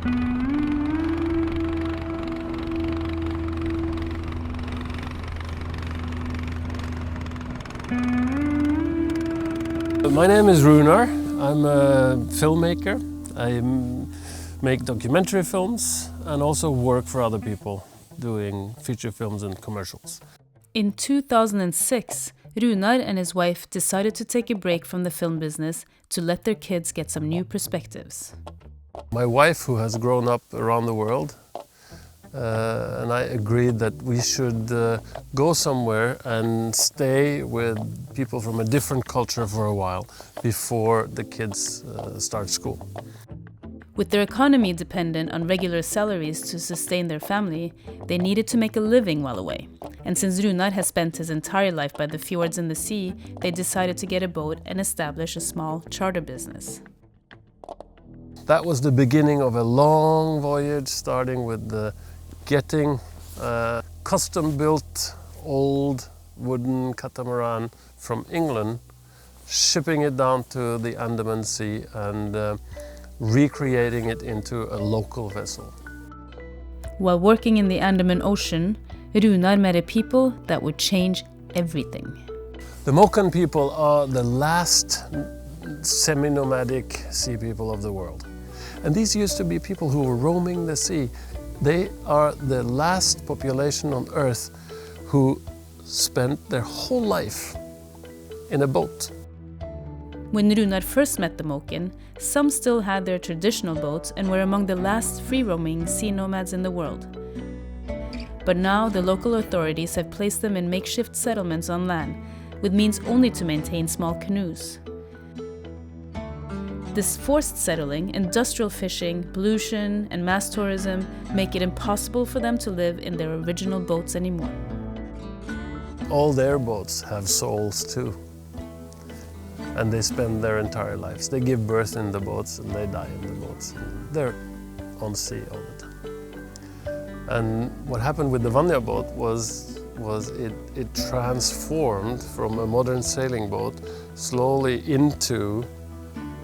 My name is Runar. I'm a filmmaker. I make documentary films and also work for other people doing feature films and commercials. In 2006, Runar and his wife decided to take a break from the film business to let their kids get some new perspectives. My wife, who has grown up around the world, and I agreed that we should go somewhere and stay with people from a different culture for a while before the kids start school. With their economy dependent on regular salaries to sustain their family, they needed to make a living while away. And since Runar has spent his entire life by the fjords and the sea, they decided to get a boat and establish a small charter business. That was the beginning of a long voyage, starting with getting a custom-built old wooden catamaran from England, shipping it down to the Andaman Sea and recreating it into a local vessel. While working in the Andaman Ocean, Runar met a people that would change everything. The Moken people are the last semi-nomadic sea people of the world. And these used to be people who were roaming the sea. They are the last population on Earth who spent their whole life in a boat. When Runar first met the Moken, some still had their traditional boats and were among the last free-roaming sea nomads in the world. But now the local authorities have placed them in makeshift settlements on land, with means only to maintain small canoes. This forced settling, industrial fishing, pollution, and mass tourism make it impossible for them to live in their original boats anymore. All their boats have souls too. And they spend their entire lives. They give birth in the boats and they die in the boats. They're on sea all the time. And what happened with the Vanya boat was it transformed from a modern sailing boat slowly into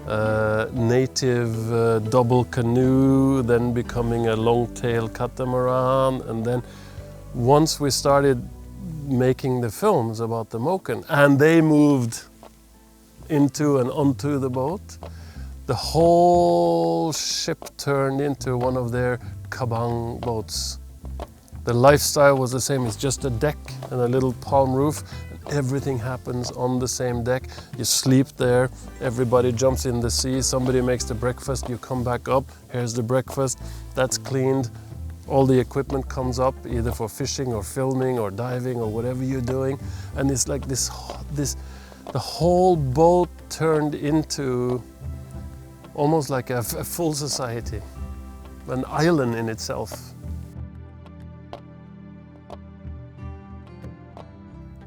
a native double canoe, then becoming a long-tail catamaran. And then once we started making the films about the Moken and they moved into and onto the boat, the whole ship turned into one of their kabang boats. The lifestyle was the same. It's just a deck and a little palm roof. And everything happens on the same deck. You sleep there, everybody jumps in the sea, somebody makes the breakfast, you come back up, here's the breakfast, that's cleaned. All the equipment comes up, either for fishing or filming or diving or whatever you're doing. And it's like the whole boat turned into almost like a full society, an island in itself.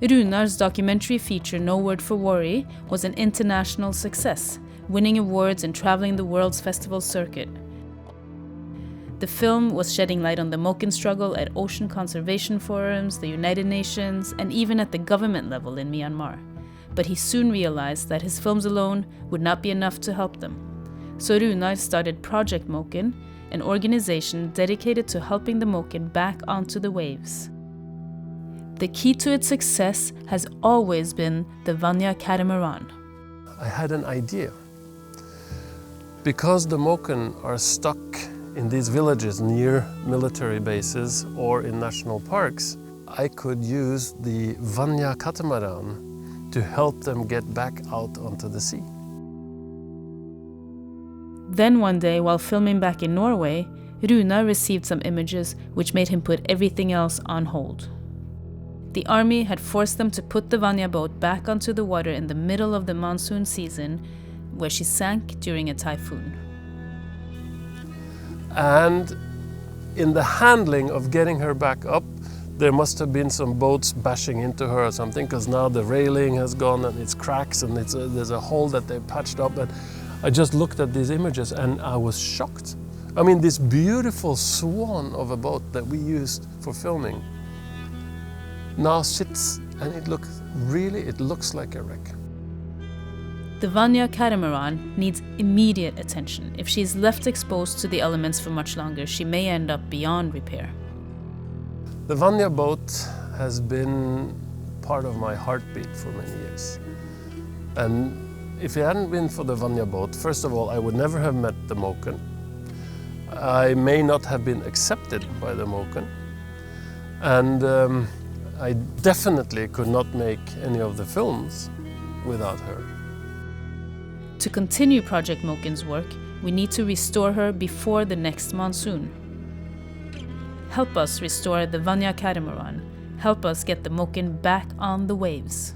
Runar's documentary feature No Word for Worry was an international success, winning awards and traveling the world's festival circuit. The film was shedding light on the Moken struggle at ocean conservation forums, the United Nations, and even at the government level in Myanmar. But he soon realized that his films alone would not be enough to help them. So Runar started Project Moken, an organization dedicated to helping the Moken back onto the waves. The key to its success has always been the Vanya catamaran. I had an idea. Because the Moken are stuck in these villages near military bases or in national parks, I could use the Vanya catamaran to help them get back out onto the sea. Then one day, while filming back in Norway, Runar received some images which made him put everything else on hold. The army had forced them to put the Vanya boat back onto the water in the middle of the monsoon season, where she sank during a typhoon. And in the handling of getting her back up, there must have been some boats bashing into her or something, because now the railing has gone and it's cracks and there's a hole that they patched up. And I just looked at these images and I was shocked. I mean, this beautiful swan of a boat that we used for filming now sits and it looks like a wreck. The Vanya catamaran needs immediate attention. If she is left exposed to the elements for much longer, she may end up beyond repair. The Vanya boat has been part of my heartbeat for many years. And if it hadn't been for the Vanya boat, first of all, I would never have met the Moken. I may not have been accepted by the Moken. And I definitely could not make any of the films without her. To continue Project Moken's work, we need to restore her before the next monsoon. Help us restore the Vanya catamaran. Help us get the Moken back on the waves.